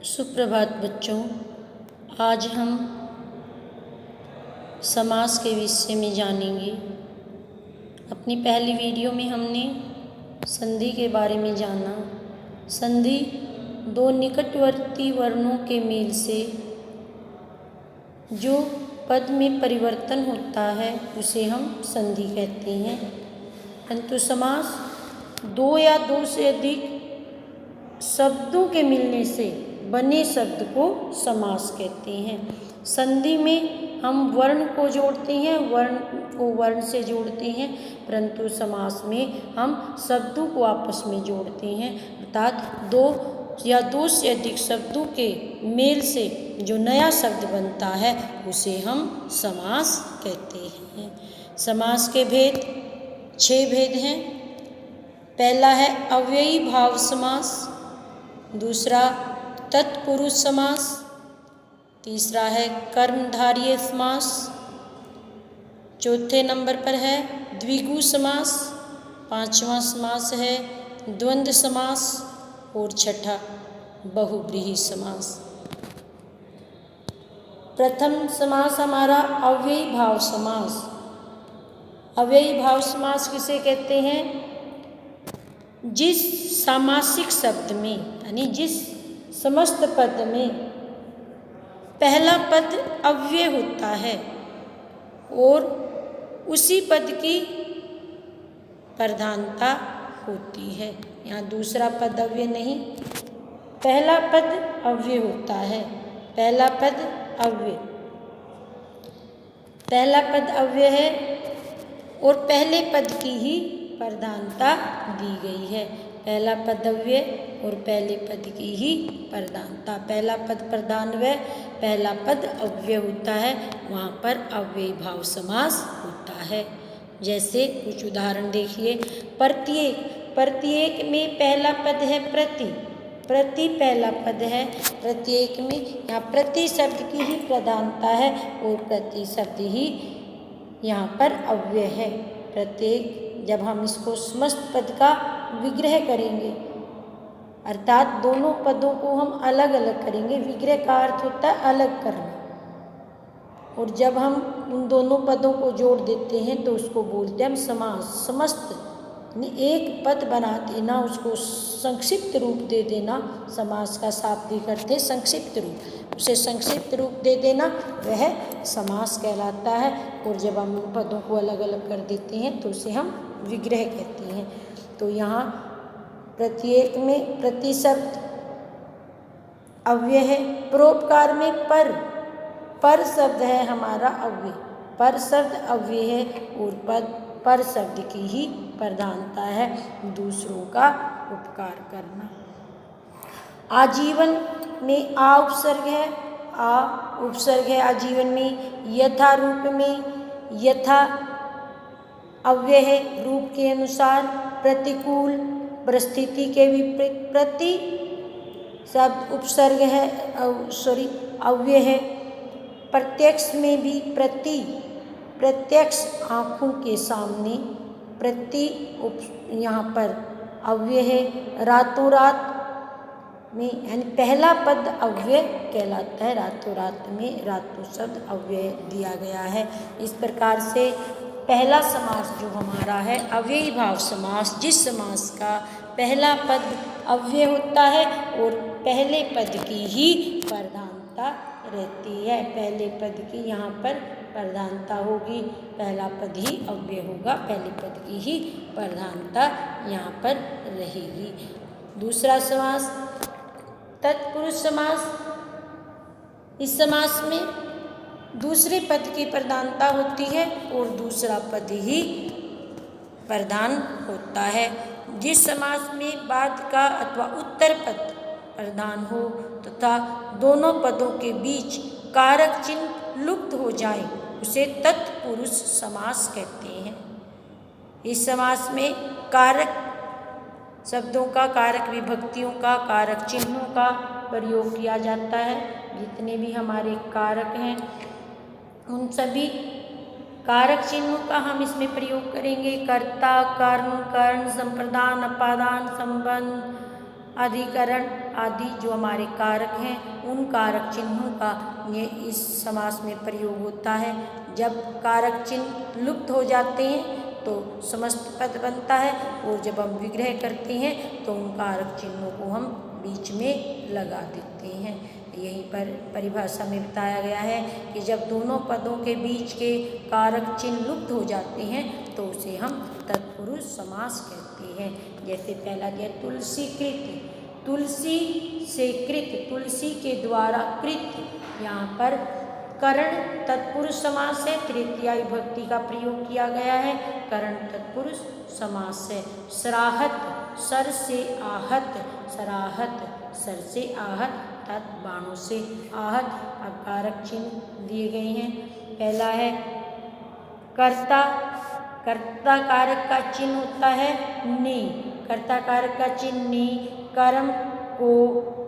सुप्रभात बच्चों। आज हम समास के विषय में जानेंगे। अपनी पहली वीडियो में हमने संधि के बारे में जाना। संधि दो निकटवर्ती वर्णों के मेल से जो पद में परिवर्तन होता है उसे हम संधि कहते हैं। परंतु समास दो या दो से अधिक शब्दों के मिलने से बने शब्द को समास कहते हैं। संधि में हम वर्ण को जोड़ते हैं, वर्ण को वर्ण से जोड़ते हैं, परंतु समास में हम शब्दों को आपस में जोड़ते हैं। अर्थात दो या दो से अधिक शब्दों के मेल से जो नया शब्द बनता है उसे हम समास कहते हैं। समास के भेद 6 भेद हैं। पहला है अव्ययी भाव समास, दूसरा तत्पुरुष समास, तीसरा है कर्मधारय समास, चौथे नंबर पर है द्विगु समास, पांचवा समास है द्वंद्व समास और छठा बहुव्रीहि समास। प्रथम समास हमारा अव्ययी भाव समास। अव्ययी भाव समास किसे कहते हैं? जिस सामासिक शब्द में यानी जिस समस्त पद में पहला पद अव्यय होता है और उसी पद की प्रधानता होती है। यहाँ दूसरा पद अव्यय नहीं, पहला पद अव्यय होता है। पहला पद अव्यय, पहला पद अव्यय है और पहले पद की ही प्रधानता दी गई है। पहला पद अव्यय और पहले पद की ही प्रधानता। पहला पद प्रधान व पहला पद अव्यय होता है, वहाँ पर अव्ययी भाव समास होता है। जैसे कुछ उदाहरण देखिए। प्रत्येक, प्रत्येक में पहला पद है प्रति, प्रति पहला पद है। प्रत्येक में यहाँ प्रति शब्द की ही प्रधानता है और प्रति शब्द ही यहाँ पर अव्यय है। प्रत्येक, जब हम इसको समस्त पद का विग्रह करेंगे अर्थात दोनों पदों को हम अलग अलग करेंगे। विग्रह का अर्थ होता है अलग करना, और जब हम उन दोनों पदों को जोड़ देते हैं तो उसको बोलते हैं हम समास। समस्त एक पद बना देना, उसको संक्षिप्त रूप दे देना, समास का शाब्दिक अर्थ है संक्षिप्त रूप, उसे संक्षिप्त रूप दे देना वह समास कहलाता है। और जब हम उन पदों को अलग अलग कर देते हैं तो उसे हम विग्रह कहते हैं। तो यहाँ प्रत्येक में प्रति शब्द अव्यय है। परोपकार में पर शब्द है हमारा अव्यय, पर शब्द अव्यय है और पद पर शब्द की ही प्रधानता है, दूसरों का उपकार करना। आजीवन में आ उपसर्ग है, आ उपसर्ग है आजीवन में। यथा रूप में यथा अव्यय है रूप के अनुसार। प्रतिकूल परिस्थिति के विपरीत प्रति शब्द उपसर्ग है, अव्यय है। प्रत्यक्ष में भी प्रति, प्रत्यक्ष आँखों के सामने प्रति यहाँ पर अव्यय है। रातों रात में यानी पहला पद अव्यय कहलाता है। रातों रात में रातों शब्द अव्यय दिया गया है। इस प्रकार से पहला समास जो हमारा है अव्ययी भाव समास, जिस समास का पहला पद अव्यय होता है और पहले पद की ही प्रधानता रहती है। पहले पद की यहाँ पर प्रधानता होगी, पहला पद ही अव्यय होगा, पहले पद की ही प्रधानता यहाँ पर रहेगी। दूसरा समास तत्पुरुष समास। इस समास में दूसरे पद की प्रधानता होती है और दूसरा पद ही प्रधान होता है। जिस समास में बाद का अथवा उत्तर पद प्रधान हो तथा दोनों पदों के बीच कारक चिन्ह लुप्त हो जाए उसे तत्पुरुष समास कहते हैं। इस समास में कारक शब्दों का, कारक विभक्तियों का, कारक चिन्हों का प्रयोग किया जाता है। जितने भी हमारे कारक हैं उन सभी कारक चिन्हों का हम इसमें प्रयोग करेंगे। कर्ता, कर्म, कर्ण, संप्रदान, अपादान, संबंध, अधिकरण आदि जो हमारे कारक हैं उन कारक चिन्हों का ये इस समास में प्रयोग होता है। जब कारक चिन्ह लुप्त हो जाते हैं तो समस्त पद बनता है, और जब हम विग्रह करते हैं तो उन कारक चिन्हों को हम बीच में लगा देते हैं। यहीं पर परिभाषा में बताया गया है कि जब दोनों पदों के बीच के कारक चिन्ह लुप्त हो जाते हैं तो उसे हम तत्पुरुष समास कहते हैं। जैसे पहला दिया तुलसी कृत, तुलसी से कृत, तुलसी के द्वारा कृत, यहाँ पर करण तत्पुरुष समास है, तृतीया विभक्ति का प्रयोग किया गया है, करण तत्पुरुष समास है। सराहत, सर से आहत, सराहत सर से आहत तत् बाणों से आहत। अब कारक चिन्ह दिए गए हैं। पहला है कर्ता, कर्ता कारक का चिन्ह होता है नि, कर्ता कारक का चिन्ह नि, कर्म को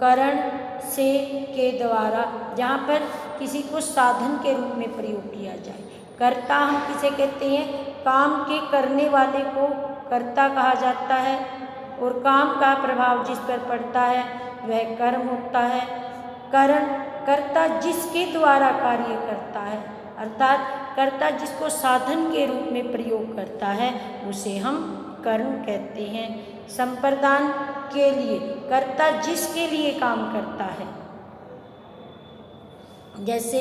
करण से के द्वारा, जहाँ पर किसी को साधन के रूप में प्रयोग किया जाए। कर्ता हम किसे कहते हैं? काम के करने वाले को कर्ता कहा जाता है, और काम का प्रभाव जिस पर पड़ता है वह कर्म होता है। करण, कर्ता जिसके द्वारा कार्य करता है, अर्थात कर्ता जिसको साधन के रूप में प्रयोग करता है उसे हम कर्म कहते हैं। संप्रदान के लिए, कर्ता जिसके लिए काम करता है, जैसे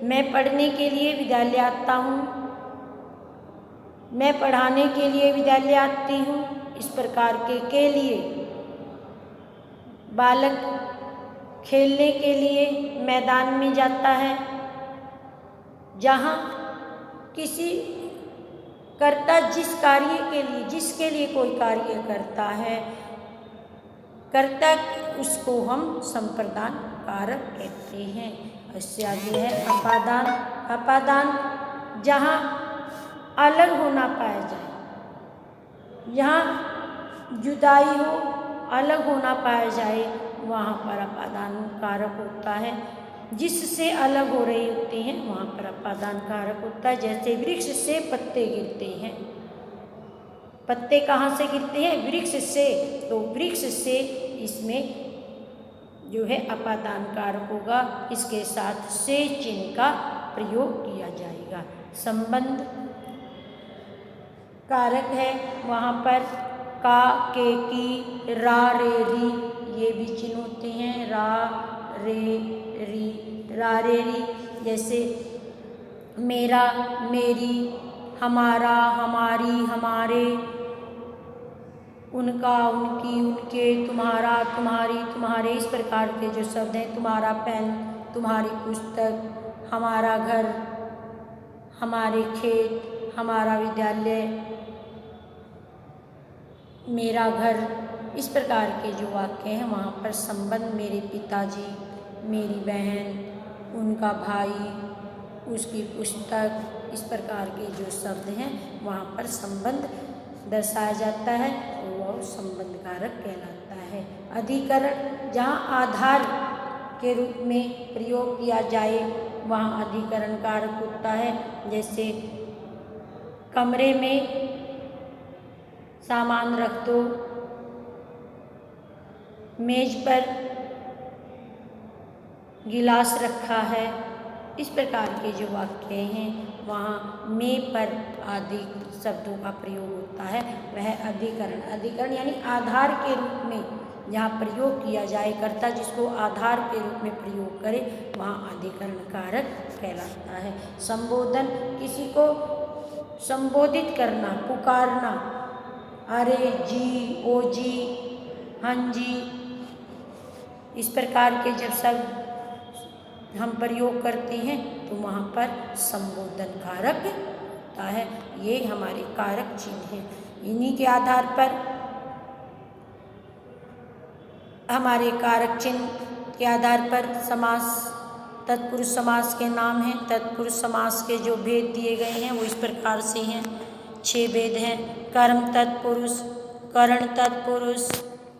मैं पढ़ने के लिए विद्यालय आता हूँ, मैं पढ़ाने के लिए विद्यालय आती हूँ, इस प्रकार के लिए। बालक खेलने के लिए मैदान में जाता है, जहाँ किसी कर्ता जिस कार्य के लिए, जिसके लिए कोई कार्य करता है, कर्ता उसको हम संप्रदान कारक कहते हैं। इससे आगे है अपादान, अपादान जहाँ अलग होना पाया जाए, यहाँ जुदाई हो, अलग होना पाया जाए, वहाँ पर अपादान कारक होता है। जिससे अलग हो रहे होते हैं वहाँ पर अपादान कारक होता है। जैसे वृक्ष से पत्ते गिरते हैं, पत्ते कहाँ से गिरते हैं? वृक्ष से, तो वृक्ष से इसमें जो है अपादान कारक होगा, इसके साथ से चिन्ह का प्रयोग किया जाएगा। संबंध कारक है, वहाँ पर का, के, की, रा, रे, री, ये भी चिन्ह होते हैं। रा, रे, री, रा, रे, री। जैसे मेरा, मेरी, हमारा, हमारी, हमारे, उनका, उनकी, उनके, तुम्हारा, तुम्हारी, तुम्हारे, इस प्रकार के जो शब्द हैं, तुम्हारा पेन, तुम्हारी पुस्तक, हमारा घर, हमारे खेत, हमारा विद्यालय, मेरा घर, इस प्रकार के जो वाक्य हैं वहाँ पर संबंध, मेरे पिताजी, मेरी बहन, उनका भाई, उसकी पुस्तक, इस प्रकार के जो शब्द हैं वहाँ पर संबंध दर्शाया जाता है और वह संबंध कारक कहलाता है। अधिकरण जहाँ आधार के रूप में प्रयोग किया जाए वहाँ अधिकरण कारक होता है। जैसे कमरे में सामान रख दो, मेज पर गिलास रखा है, इस प्रकार के जो वाक्य हैं वहाँ में पर आदि शब्दों का प्रयोग होता है, वह अधिकरण। अधिकरण यानी आधार के रूप में जहाँ प्रयोग किया जाए, कर्ता जिसको आधार के रूप में प्रयोग करे वहाँ अधिकरण कारक कहलाता है। संबोधन, किसी को संबोधित करना, पुकारना, अरे जी, ओ जी, हाँ जी, इस प्रकार के जब शब्द हम प्रयोग करते हैं तो वहाँ पर संबोधन कारक होता है। ये हमारे कारक चिन्ह हैं। इन्हीं के आधार पर हमारे कारक चिन्ह के आधार पर समास, तत्पुरुष समास के नाम हैं। तत्पुरुष समास के जो भेद दिए गए हैं वो इस प्रकार से हैं, 6 भेद हैं। कर्म तत्पुरुष, करण तत्पुरुष,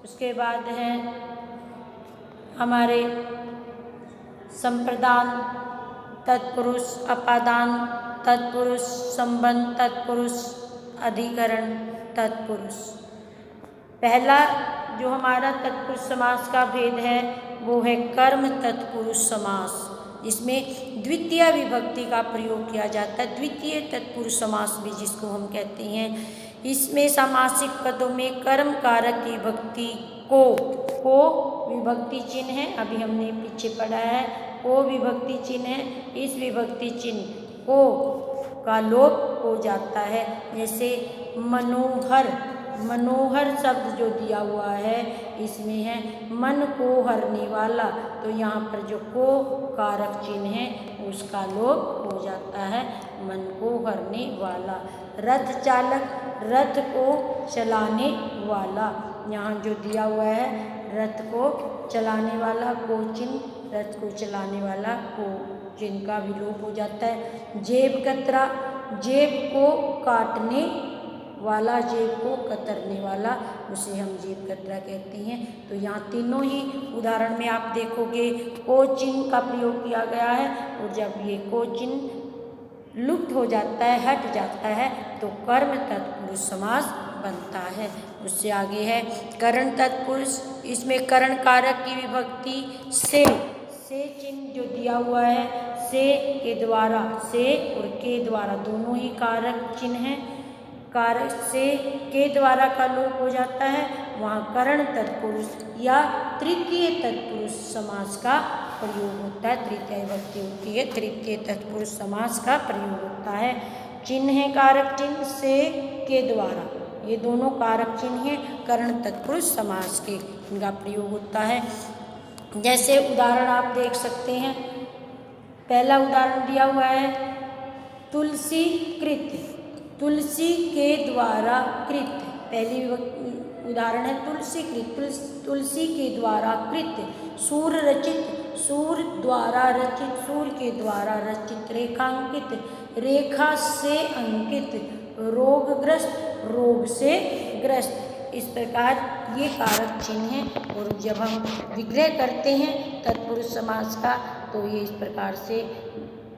उसके बाद है हमारे संप्रदान तत्पुरुष, अपादान तत्पुरुष, संबंध तत्पुरुष, अधिकरण तत्पुरुष। पहला जो हमारा तत्पुरुष समास का भेद है वो है कर्म तत्पुरुष समास, जिसमें द्वितीय विभक्ति का प्रयोग किया जाता है, द्वितीय तत्पुरुष समास भी जिसको हम कहते हैं। इसमें सामासिक पदों में कर्म कारक की विभक्ति को विभक्ति चिन्ह है, अभी हमने पीछे पढ़ा है, को विभक्ति चिन्ह है। इस विभक्ति चिन्ह को का लोप हो जाता है। जैसे मनोहर, मनोहर शब्द जो दिया हुआ है इसमें है मन को हरने वाला, तो यहाँ पर जो को कारक चिन्ह है उसका लोप हो जाता है, मन को हरने वाला। रथ चालक, रथ को चलाने वाला, यहाँ जो दिया हुआ है रथ को चलाने वाला, को चिन्ह, रथ को चलाने वाला को चिन्ह का विलोप हो जाता है। जेब कतरा, जेब को काटने वाला, जेब को कतरने वाला, उसे हम जेब कतरा कहते हैं। तो यहाँ तीनों ही उदाहरण में आप देखोगे को चिन्ह का प्रयोग किया गया है, और जब ये को चिन्ह लुप्त हो जाता है, हट जाता है, तो कर्म तत्पुरुष समास बनता है। उससे आगे है करण तत्पुरुष, इसमें करण कारक की विभक्ति से चिन्ह जो दिया हुआ है, से के द्वारा, से और के द्वारा दोनों ही कारक चिन्ह हैं, कारक से के द्वारा का लोप हो जाता है, वहाँ करण तत्पुरुष या तृतीय तत्पुरुष समास का प्रयोग होता है, तृतीय विभक्ति होती है, तृतीय तत्पुरुष समास का प्रयोग होता है। चिन्ह है कारक चिन्ह से के द्वारा, ये दोनों कारक चिन्ह हैं करण तत्पुरुष समास के, इनका प्रयोग होता है। जैसे उदाहरण आप देख सकते हैं, पहला उदाहरण दिया हुआ है तुलसी कृत, तुलसी के द्वारा कृत, पहली उदाहरण है तुलसी कृत, तुलसी के द्वारा कृत। सूर रचित, सूर द्वारा रचित, सूर के द्वारा रचित। रेखांकित, रेखा से अंकित। रोगग्रस्त, रोग से ग्रस्त। इस प्रकार ये कारक चिन्ह हैं, और जब हम विग्रह करते हैं तत्पुरुष समास का तो ये इस प्रकार से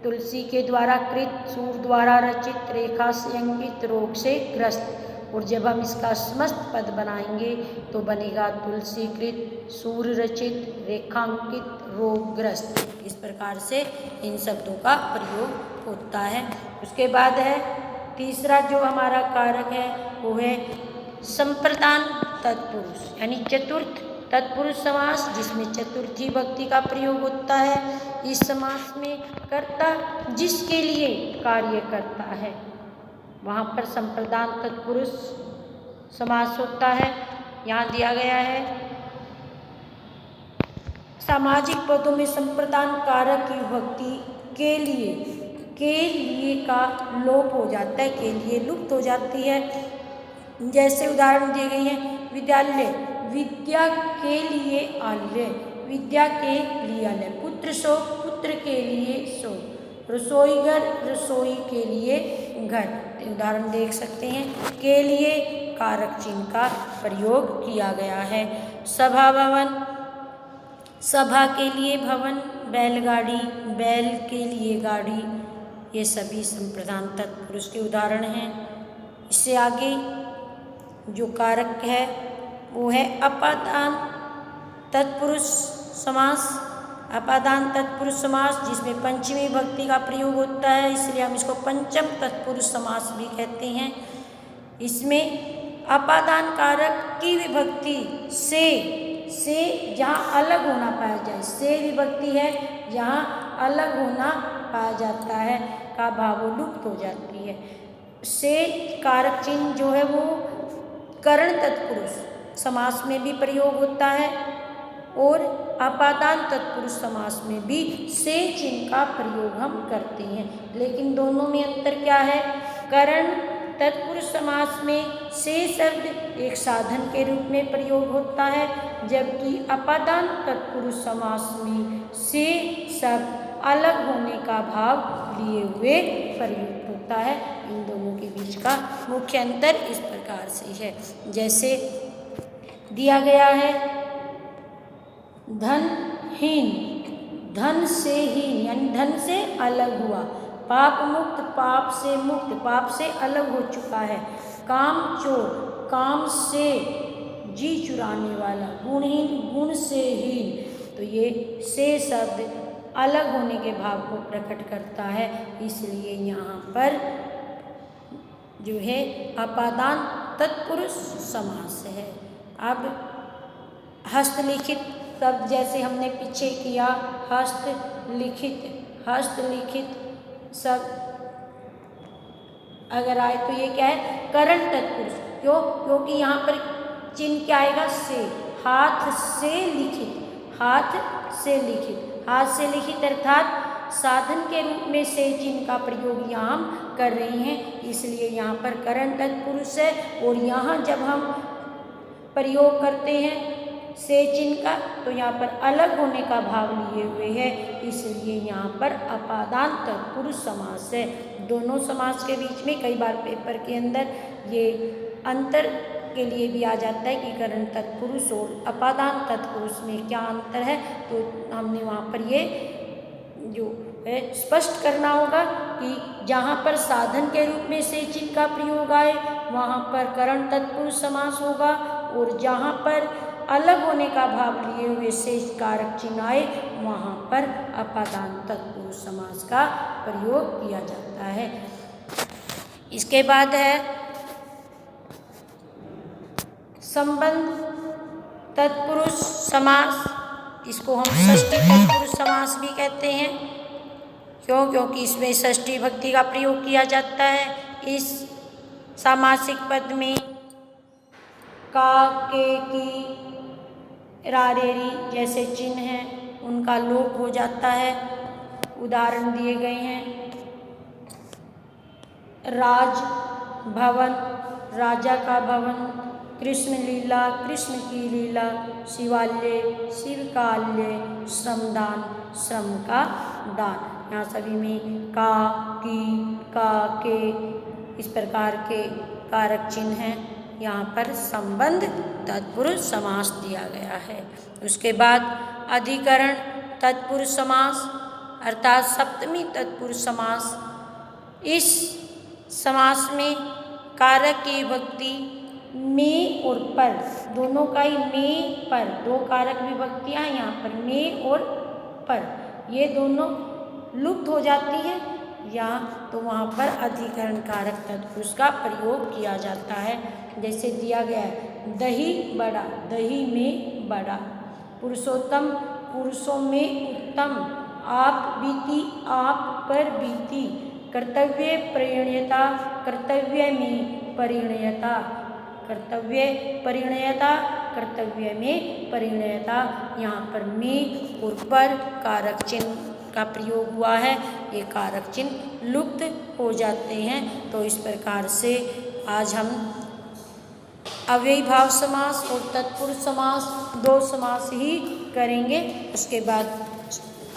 तुलसी के द्वारा कृत, सूर द्वारा रचित, रेखा से अंकित, रोग से ग्रस्त। और जब हम इसका समस्त पद बनाएंगे तो बनेगा तुलसी कृत, सूर रचित, रेखांकित, रोगग्रस्त। इस प्रकार से इन शब्दों का प्रयोग होता है। उसके बाद है तीसरा जो हमारा कारक है वो है संप्रदान तत्पुरुष, यानी चतुर्थ तत्पुरुष समास, जिसमें चतुर्थी विभक्ति का प्रयोग होता है। इस समास में कर्ता जिसके लिए कार्य करता है वहाँ पर संप्रदान तत्पुरुष समास होता है। यहाँ दिया गया है सामाजिक पदों में संप्रदान कारक की विभक्ति के लिए का लोप हो जाता है, के लिए लुप्त हो जाती है। जैसे उदाहरण दिए गए हैं विद्यालय, विद्या के लिए आलय, विद्या के लिए आलय। पुत्र सो, पुत्र के लिए सो। रसोईघर, रसोई के लिए घर। उदाहरण देख सकते हैं, के लिए कारक चिन्ह का प्रयोग किया गया है। सभा भवन, सभा के लिए भवन। बैलगाड़ी, बैल के लिए गाड़ी। ये सभी संप्रदान तत्पुरुष के उदाहरण हैं। इससे आगे जो कारक है वो है अपादान तत्पुरुष समास। अपादान तत्पुरुष समास जिसमें पंचमी विभक्ति का प्रयोग होता है, इसलिए हम इसको पंचम तत्पुरुष समास भी कहते हैं। इसमें अपादान कारक की विभक्ति से जहाँ अलग होना पाया जाए, से विभक्ति है जहाँ अलग होना पाया जाता है का भाव लुप्त हो जाती है। से कारक चिन्ह जो है वो करण तत्पुरुष समास में भी प्रयोग होता है और अपादान तत्पुरुश समास में भी से चिन्ह का प्रयोग हम करते हैं। लेकिन दोनों में अंतर क्या है? करण तत्पुरुष समास में से शब्द एक साधन के रूप में प्रयोग होता है, जबकि अपादान तत्पुरुष समास में से शब्द अलग होने का भाव लिए हुए प्रयुक्त होता है। इन दोनों के बीच का मुख्य अंतर इस प्रकार से है। जैसे दिया गया है धनहीन, धन से हीन यानी धन से अलग हुआ। पाप मुक्त, पाप से मुक्त, पाप से अलग हो चुका है। काम चोर, काम से जी चुराने वाला, गुणहीन गुण से हीन। तो ये से शब्द अलग होने के भाव को प्रकट करता है, इसलिए यहाँ पर जो है अपादान तत्पुरुष समास है। अब हस्तलिखित शब्द जैसे हमने पीछे किया, हस्तलिखित शब्द अगर आए तो ये क्या है, करण तत्पुरुष। क्यों? क्योंकि यहाँ पर चिन्ह क्या आएगा, से, हाथ से लिखित, हाथ से लिखित अर्थात साधन के रूप में से चिन्ह का प्रयोग यहाँ हम कर रहे हैं, इसलिए यहाँ पर करण तत्पुरुष है। और यहाँ जब हम प्रयोग करते हैं से चिन्ह का तो यहाँ पर अलग होने का भाव लिए हुए है, इसलिए यहाँ पर अपादान तत्पुरुष समास है। दोनों समास के बीच में कई बार पेपर के अंदर ये अंतर के लिए भी आ जाता है कि करण तत्पुरुष और अपादान तत्पुरुष में क्या अंतर है, तो हमने वहाँ पर ये जो है स्पष्ट करना होगा कि जहाँ पर साधन के रूप में से चिन्ह का प्रयोग आए वहाँ पर करण तत्पुरुष समास होगा, और जहाँ पर अलग होने का भाव लिए हुए से कारक चिन्ह आए वहाँ पर अपादान तत्पुरुष समास का प्रयोग किया जाता है। इसके बाद है संबंध तत्पुरुष समास, इसको हम षष्ठी तत्पुरुष समास भी कहते हैं। क्यों? क्योंकि इसमें षष्ठी भक्ति का प्रयोग किया जाता है। इस सामासिक पद में का, के, की, रारेरी जैसे चिन्ह हैं उनका लोप हो जाता है। उदाहरण दिए गए हैं, राज भवन, राजा का भवन, कृष्ण लीला, कृष्ण की लीला, शिवालय, शिव का आलय, श्रमदान, श्रम का दान। यहाँ सभी में का, की, का, के इस प्रकार के कारक चिन्ह हैं। यहाँ पर संबंध तत्पुरुष समास दिया गया है। उसके बाद अधिकरण तत्पुरुष समास अर्थात सप्तमी तत्पुरुष समास। इस समास में कारक की विभक्ति में और पर, दोनों का ही में पर, दो कारक विभक्तियाँ यहाँ पर में और पर, ये दोनों लुप्त हो जाती है या तो वहाँ पर अधिकरण कारक तत्पुरुष का प्रयोग किया जाता है। जैसे दिया गया है, दही बड़ा, दही में बड़ा, पुरुषोत्तम, पुरुषों में उत्तम, आप बीती, आप पर बीती, कर्तव्य परिणयता, कर्तव्य में परिणयता, कर्तव्य परिणयता, कर्तव्य में परिणयता। यहाँ पर में और पर कारक चिन्ह का प्रयोग हुआ है, ये कारक चिन्ह लुप्त हो जाते हैं। तो इस प्रकार से आज हम अव्ययी भाव समास और तत्पुरुष समास, दो समास ही करेंगे। उसके बाद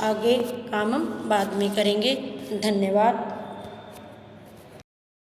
आगे काम हम बाद में करेंगे। धन्यवाद।